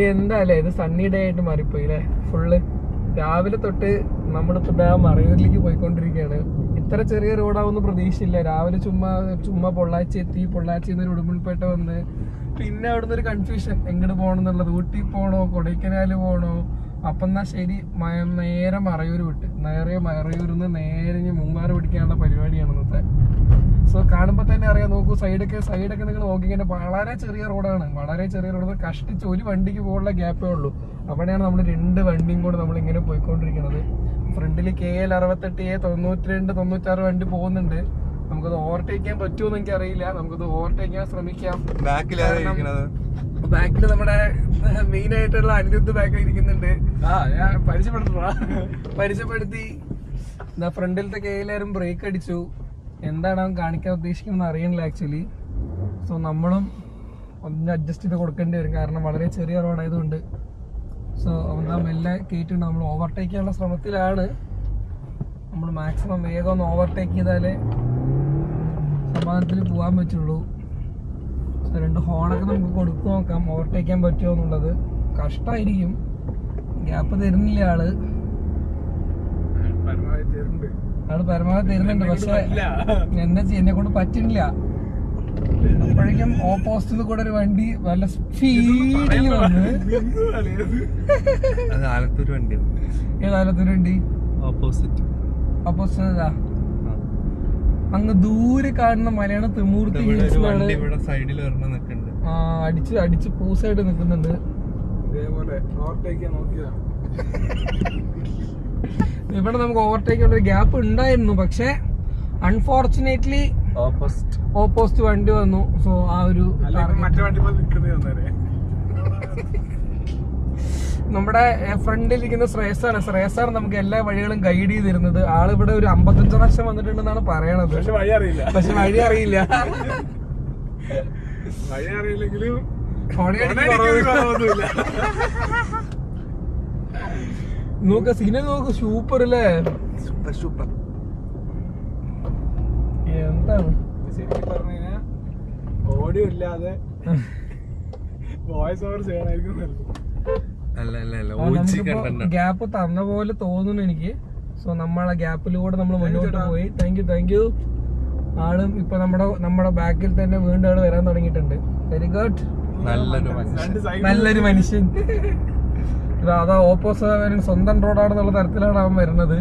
എന്താല്ലേ ഇത് സണ്ണി ഡേ ആയിട്ട് മാറിപ്പോയി അല്ലേ ഫുള്ള്. രാവിലെ തൊട്ട് നമ്മളിപ്പോ മറയൂരിലേക്ക് പോയിക്കൊണ്ടിരിക്കുകയാണ്. ഇത്ര ചെറിയ റോഡാവുന്ന പ്രതീക്ഷയില്ല. രാവിലെ ചുമ്മാ പൊള്ളാച്ചി എത്തി, പൊള്ളാച്ചി ഉടുമ്പൽപേട്ട വന്ന്, പിന്നെ അവിടുന്ന് ഒരു കൺഫ്യൂഷൻ എങ്ങോട്ട് പോകണം എന്നുള്ളത്. ഊട്ടി പോകണോ കൊടൈക്കനാല് പോകണോ? അപ്പം എന്നാ ശരി നേരെ മറയൂർ വിട്ട്, മറയൂരിൽ നിന്ന് നേരെ മൂന്നാർ പിടിക്കാനുള്ള പരിപാടിയാണ് ഇന്നത്തെ. സോ കാണുമ്പോൾ തന്നെ അറിയാം. നോക്കൂ, സൈഡൊക്കെ നിങ്ങൾ നോക്കിക്കഴിഞ്ഞാൽ വളരെ ചെറിയ റോഡ്. കഷ്ടിച്ച് ഒരു വണ്ടിക്ക് പോകാനുള്ള ഗ്യാപ്പേ ഉള്ളൂ. അവിടെയാണ് നമ്മൾ 2 വണ്ടിയും കൂടെ നമ്മളിങ്ങനെ പോയിക്കൊണ്ടിരിക്കുന്നത്. ഫ്രണ്ടിൽ KL 68A 92, 96 വണ്ടി പോകുന്നുണ്ട്. നമുക്കത് ഓവർടേക്ക് ചെയ്യാൻ പറ്റുമോ എന്ന് എനിക്കറിയില്ല. നമുക്കത് ഓവർടേക്ക് ചെയ്യാൻ ശ്രമിക്കാം. ബാക്കിൽ നമ്മുടെ മെയിൻ ആയിട്ടുള്ള അനിരുദ്ധ ബാക്കിൽ ഇരിക്കുന്നുണ്ട്. ഞാൻ പരിചയപ്പെടുത്തി. ഫ്രണ്ടിലത്തെ KLരും ബ്രേക്ക് അടിച്ചു. എന്താണ് അവൻ കാണിക്കാൻ ഉദ്ദേശിക്കുന്നത് അറിയണില്ല ആക്ച്വലി. സോ നമ്മളും ഒന്ന് അഡ്ജസ്റ്റ് ചെയ്ത് കൊടുക്കേണ്ടി വരും, കാരണം വളരെ ചെറിയ റോഡായതുകൊണ്ട്. സോ അവൻ മെല്ലെ കയറ്റിണ്ട്. നമ്മൾ ഓവർടേക്ക് ചെയ്യാനുള്ള ശ്രമത്തിലാണ്. നമ്മൾ മാക്സിമം വേഗം ഒന്ന് ഓവർടേക്ക് ചെയ്താലേ സമാധാനത്തിൽ പോകാൻ പറ്റുള്ളൂ. സോ 2 ഹോണൊക്കെ നമുക്ക് കൊടുത്തു നോക്കാം ഓവർടേക്ക് ചെയ്യാൻ പറ്റുമോ എന്നുള്ളത്. കഷ്ടമായിരിക്കും, ഗ്യാപ്പ് തരുന്നില്ല ആള് പരമാവധി തരുന്നുണ്ട്. പക്ഷെ എന്താ ചെയ്യാൻ, എന്നെ കൊണ്ട് പറ്റുന്നില്ല. അപ്പോഴേക്കും ഓപ്പോസിറ്റിൽ കൂടെ ഒരു വണ്ടി വല്ല സ്പീഡിൽ വന്ന്. ആലത്തൂർ വണ്ടി. ഏതാലത്തൂർ വണ്ടി? ഓപ്പോസിറ്റ് അങ്ങ് ദൂരെ കാണുന്ന മലയാണ് തിമൂർത്തി ഹിൽസ്. അടിച്ച് പൂസായിട്ട് നിൽക്കുന്നുണ്ട്. ഇവിടെ നമുക്ക് ഓവർടേക്ക് ഉള്ള ഗ്യാപ്പ് ഉണ്ടായിരുന്നു, പക്ഷെ അൺഫോർച്ചുനേറ്റ്ലി ഓപ്പോസിറ്റ് വണ്ടി വന്നു. സോ ആ ഒരു നമ്മുടെ ഫ്രണ്ടിലിരിക്കുന്ന ശ്രേയസാണ് നമുക്ക് എല്ലാ വഴികളും ഗൈഡ് ചെയ്തിരുന്നത്. ആളിവിടെ ഒരു 55 പ്രാവശ്യം വന്നിട്ടുണ്ടെന്നാണ് പറയണത്. പക്ഷെ വഴി അറിയില്ല. നോക്ക സിനിമ നോക്ക്, സൂപ്പർ അല്ലേ? സൂപ്പർ. എന്താണ് ശരിക്കും പറഞ്ഞു കഴിഞ്ഞാൽ ഓഡിയോ ഇല്ലാതെ വോയിസ് ഓവർ ചെയ്യണമായിരിക്കും. ഗ്യാപ്പ് തന്ന പോലെ തോന്നുന്നു എനിക്ക്. സോ നമ്മളെ ഗ്യാപ്പിലൂടെ നമ്മൾ മുന്നോട്ട് പോയി. Thank you. ആളും ഇപ്പൊ നമ്മുടെ ബാക്കിൽ തന്നെ വീണ്ടും ആള് വരാൻ തുടങ്ങിയിട്ടുണ്ട്. Very good. നല്ലൊരു മനുഷ്യൻ. അതാ ഓപ്പോസിറ്റ് സ്വന്തം റോഡാണെന്നുള്ള തരത്തിലാണ് അവൻ വരുന്നത്.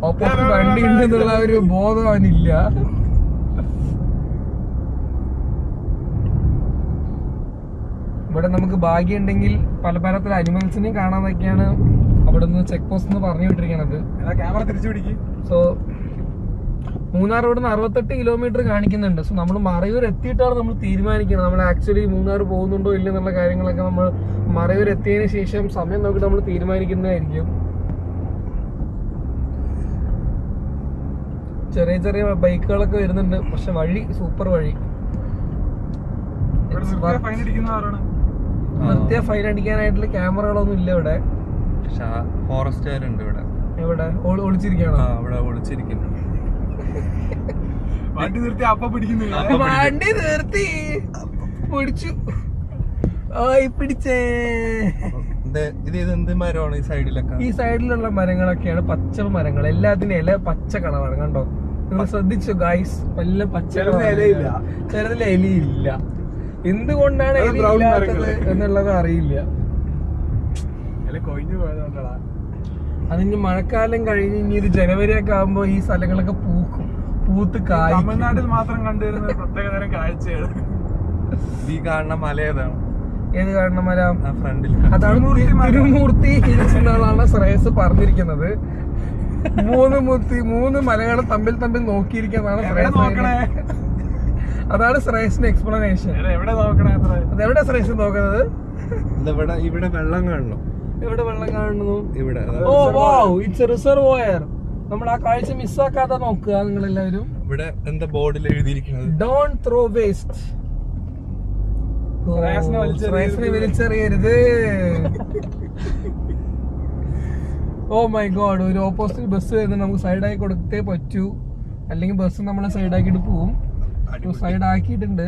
ഓപ്പോസിറ്റ് വണ്ടി ഉണ്ടെന്നുള്ള ഒരു ബോധം അവനില്ല. ഇവിടെ നമുക്ക് ഭാഗ്യം ഉണ്ടെങ്കിൽ പല തരത്തിലെ അനിമൽസിനെയും കാണാന്നൊക്കെയാണ് അവിടെ നിന്ന് ചെക്ക് പോസ്റ്റ് പറഞ്ഞു വിട്ടിരിക്കണത്. സോ മൂന്നാർ ഇവിടെ നിന്ന് 68 കിലോമീറ്റർ കാണിക്കുന്നുണ്ട്. സോ നമ്മൾ മറയൂർ എത്തിയിട്ടാണ് നമ്മൾ തീരുമാനിക്കുന്നത് നമ്മൾ ആക്ച്വലി മൂന്നാർ പോകുന്നുണ്ടോ ഇല്ലെന്നുള്ള കാര്യങ്ങളൊക്കെ. നമ്മൾ മറയൂർ എത്തിയതിനു ശേഷം സമയം നോക്കിയിട്ട് നമ്മൾ തീരുമാനിക്കുന്നതായിരിക്കും. ചെറിയ ബൈക്കുകളൊക്കെ വരുന്നുണ്ട്, പക്ഷെ വഴി സൂപ്പർ വഴി. നിർത്തിയ ഫൈൻ അടിക്കാനായിട്ടുള്ള ക്യാമറകളൊന്നും ഇല്ല ഇവിടെ. ഫോറസ്റ്റുകാരുണ്ട് ഇവിടെ. എവിടെ ഒളിച്ചിരിക്കണോ? വണ്ടി നിർത്തി അപ്പൊ പിടിക്കുന്നില്ല. വണ്ടി നിർത്തി പിടിച്ചു. പിടിച്ചേ. ഇത് എന്ത് മരമാണ്? ഈ സൈഡിലുള്ള മരങ്ങളൊക്കെയാണ് പച്ച മരങ്ങൾ. എല്ലാത്തിനും ഇല പച്ച കളറാണ്. കണ്ടോ, നിങ്ങൾ ശ്രദ്ധിച്ചു ഗൈസ്? എല്ലാം പച്ച. ചിലതിൽ എലിയില്ല. എന്തുകൊണ്ടാണ് എലി ഇല്ലാത്തത് എന്നുള്ളത് അറിയില്ല. അതിന് മഴക്കാലം കഴിഞ്ഞ് ഇനി ഇത് ജനുവരി ഒക്കെ ആകുമ്പോ ഈ സ്ഥലങ്ങളൊക്കെ പൂത്ത് കായ്. തമിഴ്നാട്ടിൽ മാത്രം കണ്ടുവരുന്ന പ്രത്യേകതരം കാഴ്ചയാണ് ഈ കാണുന്ന മല. ഏത് കാണുന്ന മല? അതാണ് തിരുമൂർത്തി ഹിൽസ് എന്നാണ് ശ്രേയസ് പറഞ്ഞിരിക്കുന്നത്. 3 മലകൾ തമ്മിൽ നോക്കിയിരിക്കുന്നതാണ് ശ്രേയസ്. അതാണ് ശ്രേയസിന്റെ എക്സ്പ്ലനേഷൻ. അതെവിടെ ശ്രേയസ് നോക്കുന്നത്? ഇവിടെ വെള്ളം കാണണം. എവിടെ വെള്ളം കാണുന്നു? ഇവിടെ. ഓ വൗ, ഇറ്റ്സ് എ റിസർവോയർ. നമ്മൾ ആ കാഴ്ച മിസ്സാക്കാതെ നോക്കുക നിങ്ങൾ എല്ലാവരും. ഇവിടെ എന്താ ബോർഡിൽ എഴുതിയിരിക്കുന്നത്? Don't throw waste. വലിച്ചെറിയരുത്. ഓ മൈ ഗോഡ്, ഒരു ഓപ്പോസിറ്റ് ബസ് വരുന്നത്. നമുക്ക് സൈഡാക്കി കൊടുത്തേ പറ്റൂ, അല്ലെങ്കിൽ ബസ് നമ്മളെ സൈഡാക്കിട്ട് പോവും. സൈഡ് ആക്കിയിട്ടുണ്ട്,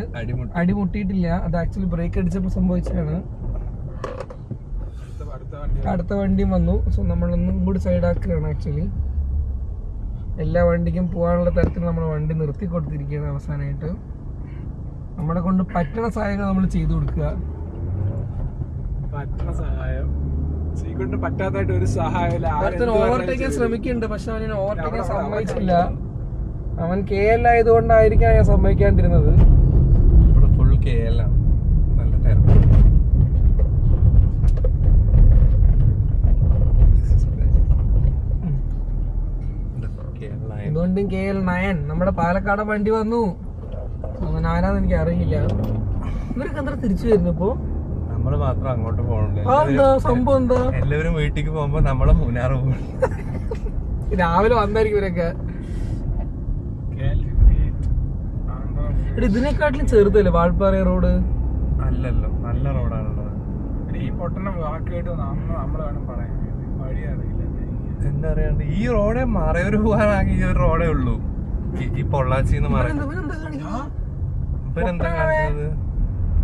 അടിമുട്ടിയിട്ടില്ല. അത് ആക്ച്വലി ബ്രേക്ക് അടിച്ചപ്പോൾ സംഭവിച്ചതാണ്. അടുത്ത വണ്ടിയും വന്നു. സോ നമ്മളൊന്നും കൂടി സൈഡാക്കുകയാണ്. ആക്ച്വലി എല്ലാ വണ്ടിക്കും പോകാനുള്ള തരത്തിൽ നമ്മൾ വണ്ടി നിർത്തി കൊടുത്തിരിക്കുകയാണ്. അവസാനമായിട്ട് നമ്മളെ കൊണ്ട് പറ്റുന്ന സഹായങ്ങൾ നമ്മൾ ചെയ്തു കൊടുക്കുക. പറ്റുന്ന സഹായം ശ്രീകുട്ടിന് പറ്റാത്തായിട്ട് ഒരു സഹായമില്ല. ഓവർടേക്കാൻ ശ്രമിക്കുന്നുണ്ട്, പക്ഷെ അവനെ ഓവർടേക്കാൻ സമ്മതിച്ചില്ല. അവൻ KL ആയതുകൊണ്ടായിരിക്കാം ഞാൻ സമ്മതിക്കാണ്ടിരുന്നത്. ഇവിടെ ഫുൾ KL ആണ്. നല്ല തിരക്ക്. എന്തുകൊണ്ടും KL9 നമ്മുടെ പാലക്കാട് വണ്ടി വന്നു. അവൻ ആരാന്ന് എനിക്ക് അറിയില്ല. ഇവർക്ക് എന്താ തിരിച്ചു വരുന്നു ഇപ്പൊ? നമ്മള് മാത്രം അങ്ങോട്ട് പോകണ്ടേ? എന്താ സംഭവം? എന്താ എല്ലാവരും വീട്ടിലേക്ക് പോകുമ്പോ നമ്മളെ മൂന്നാറ് പോകും. രാവിലെ വന്നായിരിക്കും ഇവരൊക്കെ. ഇതിനെക്കാട്ടിലും ചെറുതല്ലേ വാൾപ്പാറ റോഡ്? അല്ലല്ലോ, നല്ല റോഡാണുള്ളത്. ഈ പൊട്ടനെ വാക്കായിട്ട് നമ്മള് വേണം പറയാൻ. വഴി അറിയില്ല. എന്താ പറയാണ്ട് ഈ റോഡെ മറയൂര് പോകാനാകെ ഈ ഒരു റോഡേ ഉള്ളൂ. ഈ പൊള്ളാച്ചിന്ന് ഇവരെന്താ കാണിക്കുന്നത്?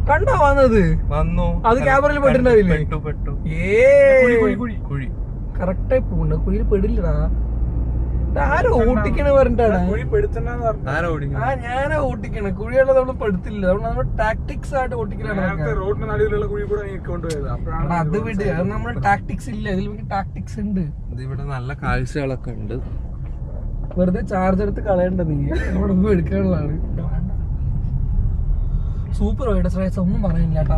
കണ്ടാ വന്നത് വന്നു, അത് ക്യാമറയിൽ പെട്ടിട്ടുണ്ടാവില്ലേ? പെട്ടു. കുഴി കറക്റ്റായി പോണ്ട. കുഴിയിൽ പെടില്ലടാ. ആരോ ഓട്ടിക്കണ പറഞ്ഞിട്ടാണ്. ഞാനാ ഓട്ടിക്കണ. കുഴിയുള്ളത് നമ്മള് പെടുത്തില്ല. നമ്മൾ ടാക്ടിക്സ് ആയിട്ട് ഓട്ടിക്കലാണ്. റോഡിന് നടുവിലുള്ള കുഴി കൂടെ കൊണ്ടുപോയത്. അത് വിട്. അത് നമ്മുടെ ടാക്ടിക്സ് ഇല്ല. ഇതിൽ ടാക്ടിക്സ് ഉണ്ട്. ഇവിടെ നല്ല കാഴ്ചകളൊക്കെ ഉണ്ട്. വെറുതെ ചാർജ് എടുത്ത് കളയണ്ട നീ. നമ്മുടെ ഒന്നും എടുക്കാനുള്ളതാണ്. സൂപ്പർ റൈഡേഴ്സ് ഒന്നും പറയുന്നില്ല കേട്ടാ.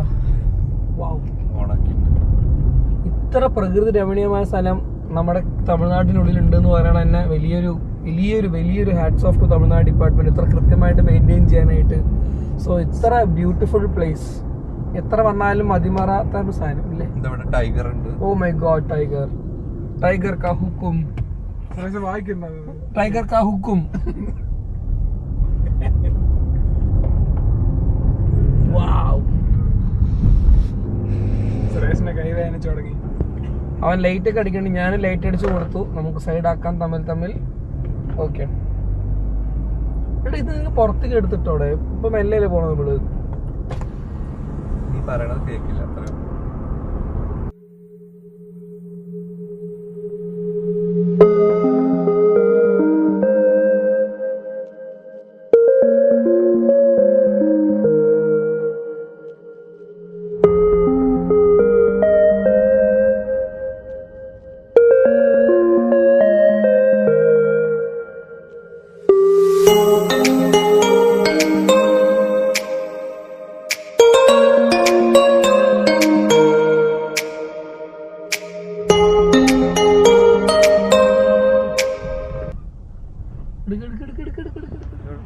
ഇത്ര പ്രകൃതി രമണീയമായ സ്ഥലം നമ്മുടെ തമിഴ്നാട്ടിനുള്ളിൽ ഉണ്ടെന്ന് പറയണ തന്നെ വലിയൊരു hats of two Tamil Nadu department. ഇത്ര കൃത്യമായിട്ട് മെയിൻറ്റെയിൻ ചെയ്യാനായിട്ട്. സോ ഇത്ര ബ്യൂട്ടിഫുൾ പ്ലേസ് എത്ര വന്നാലും മതിമറാത്ത ഒരു സാധനം ഇല്ലേ? ടൈഗർ ഉണ്ട്. ഓ മൈ ഗോഡ്, ടൈഗർ കാ ഹുക്കും. ടൈഗർ കാ ഹുക്കും. അവൻ ലൈറ്റ് ഒക്കെ അടിക്കണ്ടി, ഞാൻ ലൈറ്റ് അടിച്ചു കൊടുത്തു. നമുക്ക് സൈഡ് ആക്കാൻ തമ്മിൽ. ഓക്കെ, ഇത് പുറത്തേക്ക് എടുത്തിട്ടോടെ. ഇപ്പൊ മെല്ലല്ലേ പോണത് നമ്മള്? നീ പറയണത് കേക്കില്ല അത്രയും.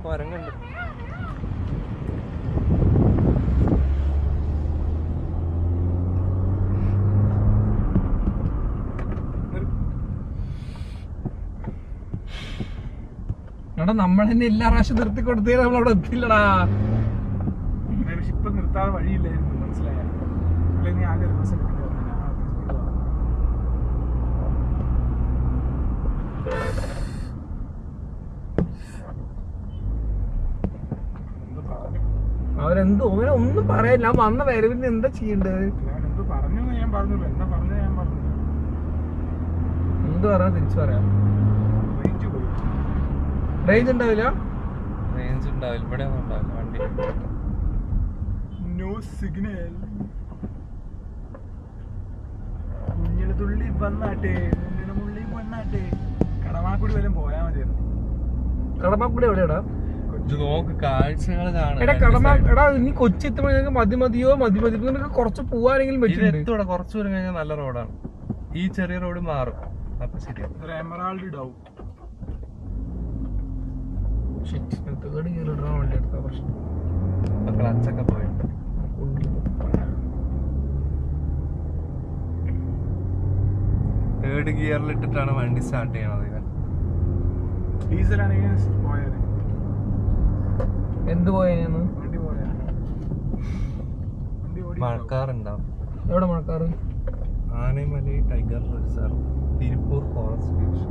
കുരങ്ങുണ്ട്. എടാ നമ്മളെന്നെ എല്ലാ പ്രാവശ്യം നിർത്തി കൊടുത്തേ നമ്മളവിടെ എത്തില്ലടാ. ഇപ്പൊ നിർത്താതെ വഴിയില്ലായിരുന്നു, മനസ്സിലായ? ആകെ അവരെന്തോ ഒന്നും പറയില്ല. വന്ന വരവിന് എന്താ ചെയ്യേണ്ടത്? എന്ത് പറഞ്ഞു ഞാൻ പറഞ്ഞില്ല. എന്താ പറഞ്ഞ ഞാൻ പറഞ്ഞു. എന്ത് പറയാ തിരിച്ചു പറയാം. റേഞ്ച് ഉണ്ടാവില്ല. ഇവിടെ വണ്ടി നോ സിഗ്നൽ. കുഞ്ഞിന് തുള്ളി വന്നാട്ടെ, മുന്നിന് മുള്ളി വന്നാട്ടെ. കടമാക്കുടി വല്ലതും പോയാ മതിയായിരുന്നു. കടമാക്കുടി എവിടെയാടാ? നോക്ക് കാഴ്ചകൾ എടാ നീ കൊച്ചി എത്തുമ്പോഴേക്ക് മതിയോ കുറച്ച് പോവാനെങ്കിലും പറ്റും. കുറച്ചു ദൂരം കഴിഞ്ഞാൽ നല്ല റോഡാണ്. ഈ ചെറിയ റോഡ് മാറും. അപ്പൊ ശരിയാണ്. എമറാൾഡ് ഡൗ വണ്ടി എടുത്ത പ്രശ്നം. ക്ലച്ചൊക്കെ പോയിട്ട് തേർഡ് ഗിയറിലിട്ടിട്ടാണ് വണ്ടി സ്റ്റാർട്ട് ചെയ്യണത്. ഇവൻ ഡീസലാണെങ്കിൽ പോയത്. എന്ത് പോയെന്ന്? മഴക്കാറുണ്ടാവും. എവിടെ മഴക്കാറ്? Anamalai tiger reserve, Tiruppur forest division.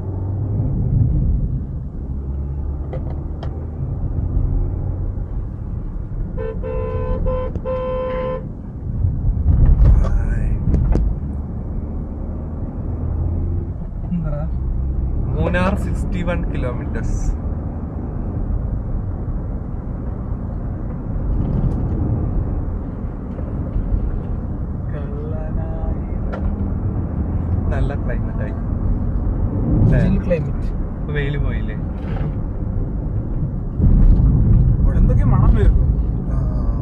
Munnar 61 kilometres. നല്ല ക്ലൈമറ്റ് ആയി. ക്ലൈമറ്റ് വെയില് പോയില്ലേ? എന്തൊക്കെ മണം വരും.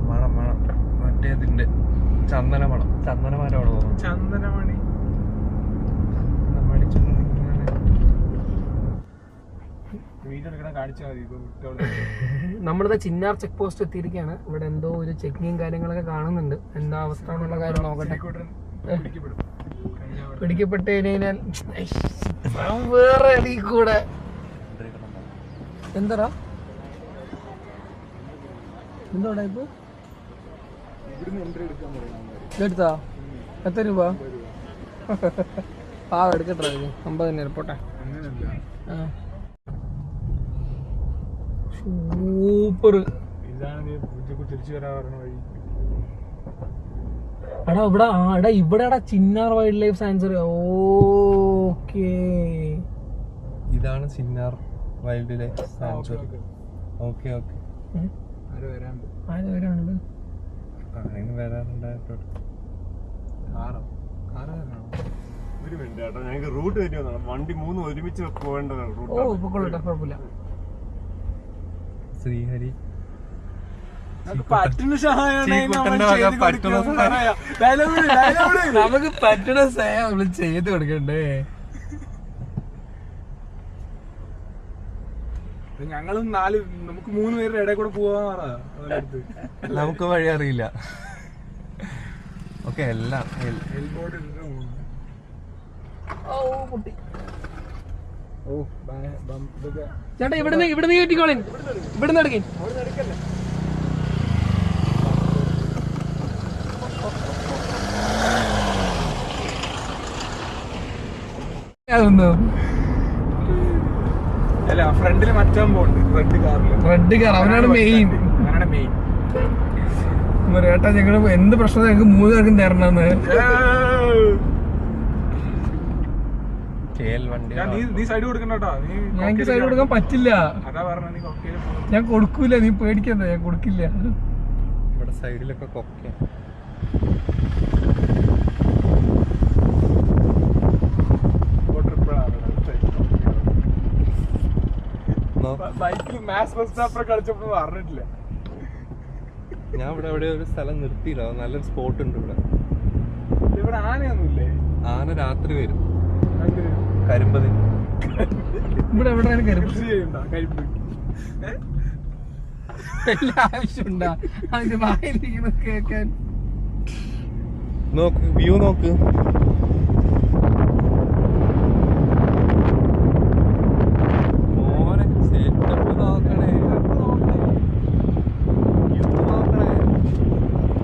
മണം മറ്റേതിന്റെ ചന്ദനമണം. ചന്ദനമരമാണ് തോന്നുന്നു. ചന്ദനമണി കാണിച്ചാൽ മതി. നമ്മളിത് ചിന്നാർ ചെക്ക് പോസ്റ്റ് എത്തിയിരിക്കുകയാണ്. ഇവിടെ എന്തോ ഒരു ചെക്കിങ്ങും കാര്യങ്ങളൊക്കെ കാണുന്നുണ്ട്. എന്താ അവസ്ഥ എന്നുള്ള കാര്യം നോക്കട്ടെ. പിടിക്കപ്പെട്ട് കഴിഞ്ഞാൽ വേറെ അടി കൂടെ എന്താ എന്തോടാ ഇപ്പൊ എടുത്താ? എത്ര രൂപ? എടുക്കട്ടെ 50 പോട്ടെ. സൂപ്പർ. തിരിച്ചു വരാൻ പറഞ്ഞ വഴി. ഇവിടെ Chinnar wild life sanctuary. Okay, ഇതാണ് Chinnar wild life sanctuary. Okay വരാനുണ്ട്. ഒരു മിനിറ്റ് കേട്ടോ, ഞങ്ങൾക്ക് റൂട്ട് തെറ്റി വന്നതാണ്. വണ്ടി 3 ഒരുമിച്ച് പോകേണ്ടതാണ്. കുഴപ്പമില്ല. ശ്രീഹരി പറ്റുന്ന സഹായം നമുക്ക് പറ്റുന്ന സഹായം നമ്മള് ചെയ്ത് കൊടുക്കണ്ടേ? ഞങ്ങളും നമുക്ക് 3 പേരുടെ ഇടയിൽ കൂടെ പോവാ. നമുക്ക് വഴി അറിയില്ല. ഓക്കെ, എല്ലാം ചേട്ടാ ഇവിടുന്ന് കയറ്റിക്കോളേൻ. ഇവിടുന്ന് എടുക്കേ. അല്ല, ഫ്രണ്ടില് മറ്റാൻ പോകുന്നുണ്ട്. റെഡ് കാർ അവനാണ് മെയിൻ. ചേട്ടാ ഞങ്ങള് എന്ത് പ്രശ്നം ഞങ്ങൾക്ക് 3 പേർക്കും തരണമെന്ന്. നീ സൈഡ് കൊടുക്കണ്ടോ? ഞങ്ങൾക്ക് സൈഡ് കൊടുക്കാൻ പറ്റില്ല. അതാ പറഞ്ഞ ഞാൻ കൊടുക്കൂല, നീ പേടിക്കണ്ട, ഞാൻ കൊടുക്കില്ല. ഇവിടെ സൈഡിലൊക്കെ കൊക്കെ. ബൈക്കിൽ മാസ് ബസ് സ്റ്റോപ്പർ കളിച്ചപ്പോ പറഞ്ഞിട്ടില്ല. ഞാൻ ഇവിടെ എവിടെ ഒരു സ്ഥലം നിർത്തിയില്ല. നല്ലൊരു സ്പോട്ട് ഉണ്ട് ഇവിടെ. ഇവിടെ ആനയൊന്നുമില്ലേ? ആന രാത്രി വരും. കരിമ്പതി ഇവിടെ എവിടെയാണ് കരിമ്പ് ആവശ്യമുണ്ടാ അതിന്റെ വായിരിക്കുന്നത് കേൾക്കാൻ? നോക്ക്, വ്യൂ നോക്ക്.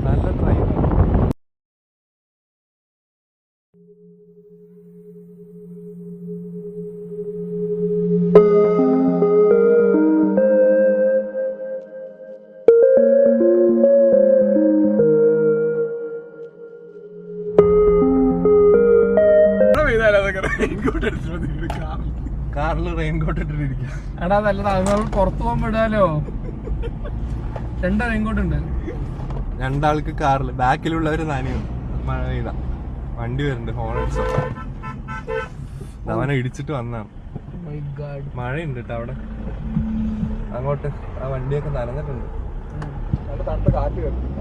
നല്ല ഡ്രൈവ്. കാറില് റെയിൻകോട്ട് ഇട്ടിരിക്കുക. എടാ നല്ലതാ, നമ്മൾ പുറത്തു പോകുമ്പോ ഇടാലോ. 2 റെയിൻകോട്ട് ഉണ്ട്. 2 ആൾക്ക് കാറില്, ബാക്കിലുള്ളവര് നനയും. മഴ പെയ്ത വണ്ടി വരുന്നുണ്ട്, ഹോൺ അടിച്ചോ. അവനെ ഇടിച്ചിട്ട് വന്നാണ്. മഴയുണ്ട് കേട്ടോ അവിടെ. അങ്ങോട്ട് ആ വണ്ടിയൊക്കെ നനഞ്ഞിട്ടുണ്ട്.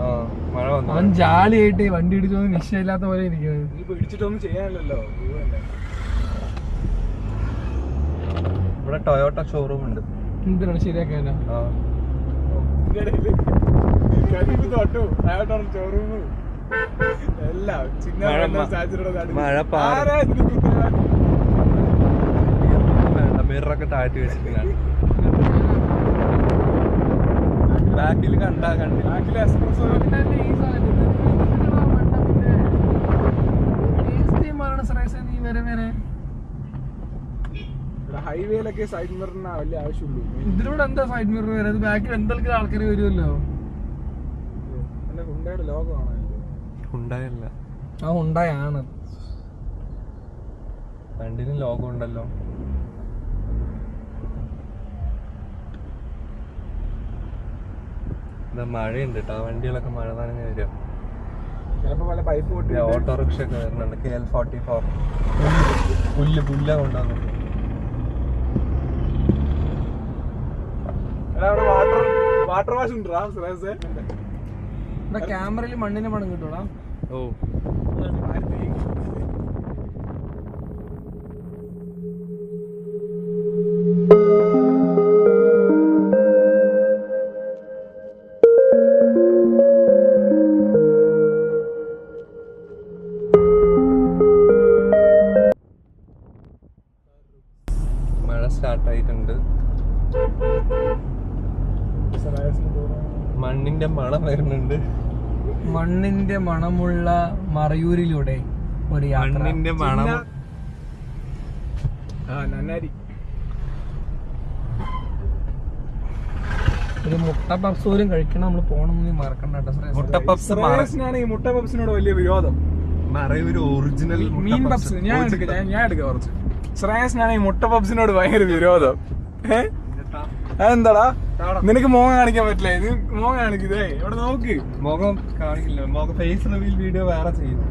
ആ, മഴ വന്നു. അവൻ ജാലിയായിട്ട് വണ്ടി ഇടിച്ചൊന്നും നിശ്ചയമില്ലാത്ത പോലെ ഇരിക്കുന്നത്. ഇടിച്ചിട്ടൊന്നും ചെയ്യാനല്ലോ. ഇവിടെ ടൊയോട്ട ഷോറൂം ഉണ്ട്. എന്തിനാണ് ശരിയാക്കാനാ? മഴ മിററൊക്കെ താഴ്ത്തി വെച്ചിട്ട് ബാക്കിൽ ഹൈവേയിലൊക്കെ സൈഡ് മിററിന് വലിയ ആവശ്യമുള്ളൂ. ഇതിലൂടെ എന്താ സൈഡ് മിറർ വരാത്? ബാക്കിൽ എന്തെങ്കിലും ആൾക്കാർ വരുമല്ലോ. ഹുണ്ടായുടെ ലോഗോ ആണോ? ഹുണ്ടായല്ല, ആ ഹുണ്ടായാണ്. രണ്ടിനും ലോഗോ ഉണ്ടല്ലോ. മഴയുണ്ട് കേട്ടോ, വണ്ടികളൊക്കെ മഴ നനഞ്ഞ് വരിക. ചിലപ്പോ പല പൈപ്പ് പൊട്ടി ഓട്ടോറിക്ഷ ഒക്കെ വരുന്നുണ്ട്. KL44 പുല്ല കൊണ്ടുവന്നു. അവിടെ വാട്ടർ വാഷ് ഉണ്ട് ക്യാമറയിൽ മണ്ണിന്റെ മണം കിട്ടൂടാ. ഓ മഴ സ്റ്റാർട്ടായിട്ടുണ്ട്. മണ്ണിന്റെ മണം വരുന്നുണ്ട്. മണ്ണിന്റെ മണമുള്ള മറയൂരിലൂടെ ഒരു യാത്ര. മണ്ണിന്റെ മണം. നന്നാരി ഒരു മുട്ട പപ്സ് പോലും കഴിക്കണം. നമ്മള് പോണം മറക്കണ്ട. മുട്ട പപ്സ് ഈ മുട്ട പപ്സിനോട് വലിയ വിരോധം. ഒരു ഒറിജിനൽ മീൻ പപ്സ് ഞാൻ എടുക്കാം കുറച്ച്. ശ്രേയസിനാണ് ഈ മുട്ട പപ്സിനോട് ഭയങ്കര വിരോധം. അതെന്താടാ നിനക്ക് മുഖം കാണിക്കാൻ പറ്റില്ല? ഇത് മുഖം കാണിക്കുന്നേ ഇവിടെ നോക്ക്. മുഖം കാണിക്കില്ല. മുഖം ഫേസ് റിവീൽ വീഡിയോ വേറെ ചെയ്യുന്നു.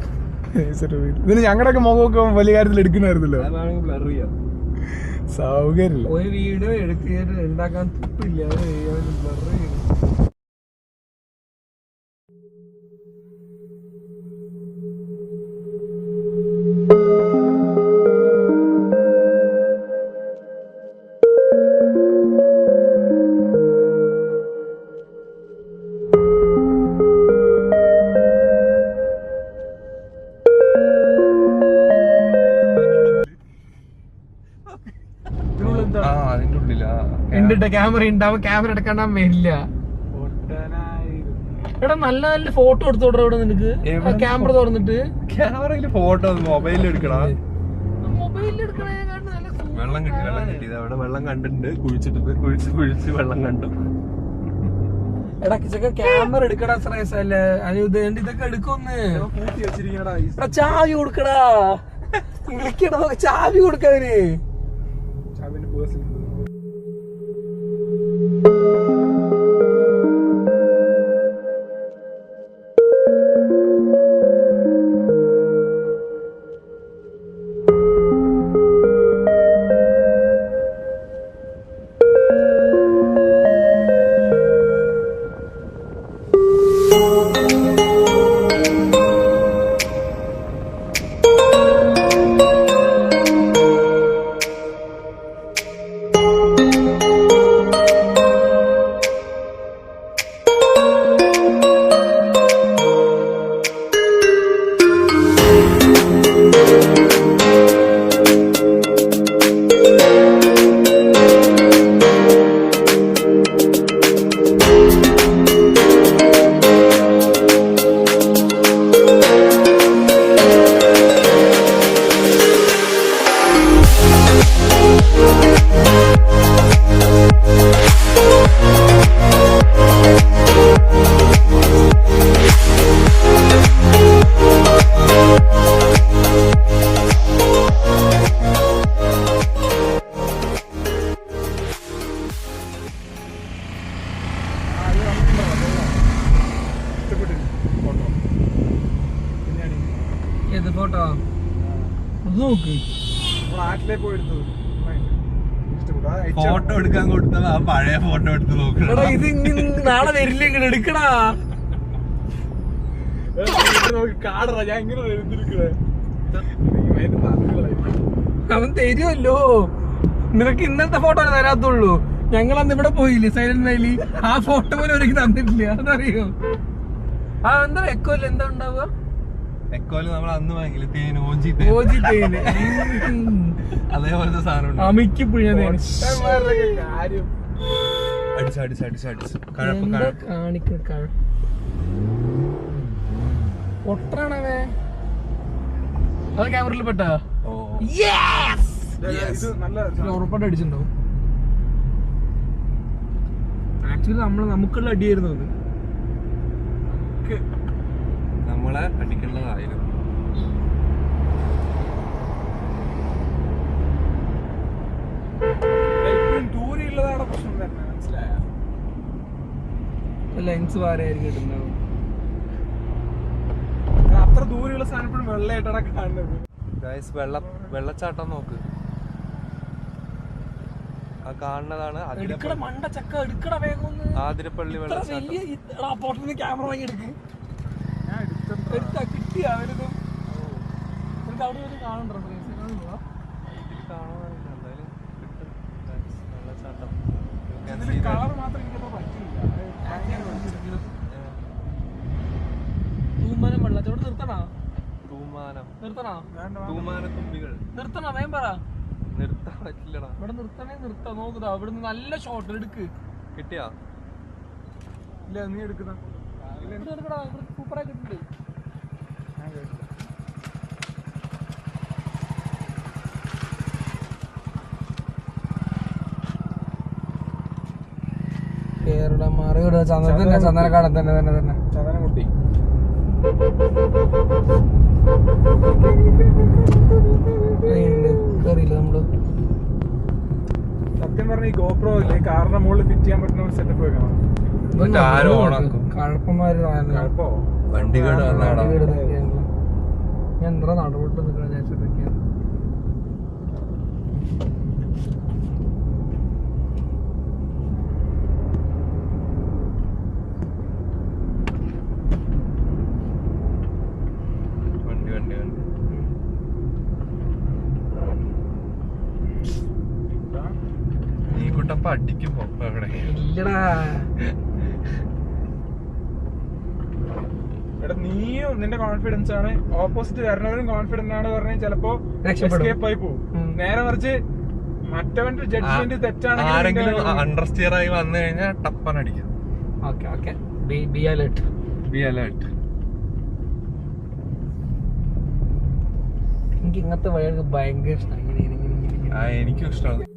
ഇതിന് ഞങ്ങളുടെയൊക്കെ മുഖമൊക്കെ വലിയ കാര്യത്തിൽ എടുക്കണമായിരുന്നല്ലോ. ബ്ലർ ചെയ്യാം. സൗകര്യമില്ല. ഒരു വീഡിയോ എടുത്തിട്ട് ഉണ്ടാക്കാൻ തുപ്പില്ല. അതിന്റെ ഉള്ളിലാ എന്റെ ക്യാമറ ഉണ്ടാവും. ക്യാമറ എടുക്കാൻ വരില്ല. എടാ നല്ല നല്ല ഫോട്ടോ എടുത്തോട്ടെ ഇവിടെ നിനക്ക്. ക്യാമറ തുറന്നിട്ട് ക്യാമറയില് ഫോട്ടോ മൊബൈലിൽ എടുക്കണ. മൊബൈലിൽ എടുക്കണേ. വെള്ളം കിട്ടി. അവിടെ വെള്ളം കണ്ടിട്ടുണ്ട്. കുഴിച്ച് വെള്ളം കണ്ടു. എടാ കിച്ചക്ക ക്യാമറ എടുക്കടാ. ശ്രേയസല്ലേ ഇതൊക്കെ എടുക്കൊന്ന്. എടാ ചാവി കൊടുക്കടാ. വിളിക്കണോ? ചാവി കൊടുക്കതിന്. ഏത് ഫോട്ടോ നോക്ക്. നാട്ടിലെ പോയി എടുത്തത് ഫോട്ടോ എടുക്കാൻ കൊടുത്തത് ആ പഴയ ഫോട്ടോ എടുത്ത് നോക്കണം. എടാ ഇത് നാളെ വരില്ല. ഇങ്ങനെ എടുക്കടാ. കാടറാ ഞാൻ ഇങ്ങനെ എഴുതിരിക്കണേ. അവൻ തരുമല്ലോ. നിനക്ക് ഇന്നത്തെ ഫോട്ടോ തരാത്തുള്ളൂ. ഞങ്ങൾ അന്ന് ഇവിടെ പോയില്ലേ സൈലന്റ് വാലി. ആ ഫോട്ടോ പോലും ഒരിക്കലും തന്നിട്ടില്ല. അതറിയോ? ആ എന്താ എക്കോല് എന്താ ഉണ്ടാവുക? എക്കോല് നമ്മൾ അന്ന് വാങ്ങില്ല തേൻ. ഓജി തേന്. അതേപോലത്തെ സാധനം അമിക്ക് പിഴ കാര്യം അടിച്ച് കാണിക്ക പൊട്ടണവേ. അത് ക്യാമറയിൽ പെട്ടാ ഉറപ്പായിട്ട് അടിച്ചിട്ടുണ്ടാവും. ആക്ച്വലി നമുക്കുള്ള അടിയായിരുന്നു അത്. നമ്മളെ അടിക്കേണ്ടതായിരുന്നു. ദൂരെയുള്ളതാണ് പ്രശ്നം തന്നെ. മനസ്സിലായ ലെൻസ് ഡാൻസ് ആരായിരിക്കും ഇടുന്നത്? അത്ര ദൂരെയുള്ള സാധനം ഇപ്പോഴും വെള്ളമായിട്ടാണ് കാണുന്നത്. ഗൈസ് വെള്ളച്ചാട്ടം നോക്ക്. ആ കാണുന്നതാണ് എടുക്കട മണ്ട ചക്ക, എടുക്കട വേഗം ഒന്ന്. ആതിരപ്പള്ളി വെള്ളച്ചാട്ടം. ക്യാമറ വാങ്ങി എടുക്കും. എടുത്താ കിട്ടിയ അവരിതും എനിക്ക് അവിടെ ഒരു കാണണ്ടോ? കളർ മാത്രം എനിക്കപ്പോ പറ്റില്ല. തൂമാനം വെള്ളത്തോട് നിർത്തണോ? തൂമാനത്തുമ്പികൾ നിർത്തണോ? വേം പറ. നിർത്താൻ പറ്റില്ലടാ. ഇവിടെ നിർത്തണേ നിർത്താം. നോക്കുതാ ഇവിടുന്ന് നല്ല ഷോട്ട് എടുക്ക്. കിട്ടിയാ? ഇല്ല, നീ എടുക്കുന്ന സൂപ്പറായി കിട്ടുന്നുണ്ട്. കേരള മറികട ചന്ദനക്കാടൻ തന്നെ ചന്ദനമുട്ടി. കേറിയില്ല നമ്മള്. സത്യം പറഞ്ഞ ഈ ഗോപ്രോ ഇല്ലേ കാറിന്റെ മുകളിൽ ഫിറ്റ് ചെയ്യാൻ പറ്റുന്ന ഒരു സെറ്റപ്പ് വെക്കണം. കഴപ്പന്മാര് കുഴപ്പമോ? വണ്ടികേട് ഞാൻ എന്താ നടുവിട്ട് നിൽക്കണ വിചാരിച്ചിട്ടൊക്കെയാണ്. നീ കുട്ടപ്പ അടിക്കും അവിടെ. ഇല്ലടാ എടാ, നീയും നിന്റെ കോൺഫിഡൻസ് ആണ്, ഓപ്പോസിറ്റ് വരണവരും കോൺഫിഡന്റ് ആണ് പറഞ്ഞാൽ ചിലപ്പോ എസ്കേപ്പ് ആയി പോകും. നേരെ മറിച്ച് മറ്റവന്റെ ജഡ്ജ്മെന്റ് തെറ്റാണെങ്കിൽ ആരെങ്കിലും അണ്ടർസ്റ്റിയർ ആയി വന്നു കഴിഞ്ഞാൽ ടപ്പൻ അടിക്കും. B alert. എനിക്ക് ഇങ്ങനത്തെ വഴികൾക്ക് ഭയങ്കര ഇഷ്ടമാണ്. എനിക്കും ഇഷ്ടമാണ്.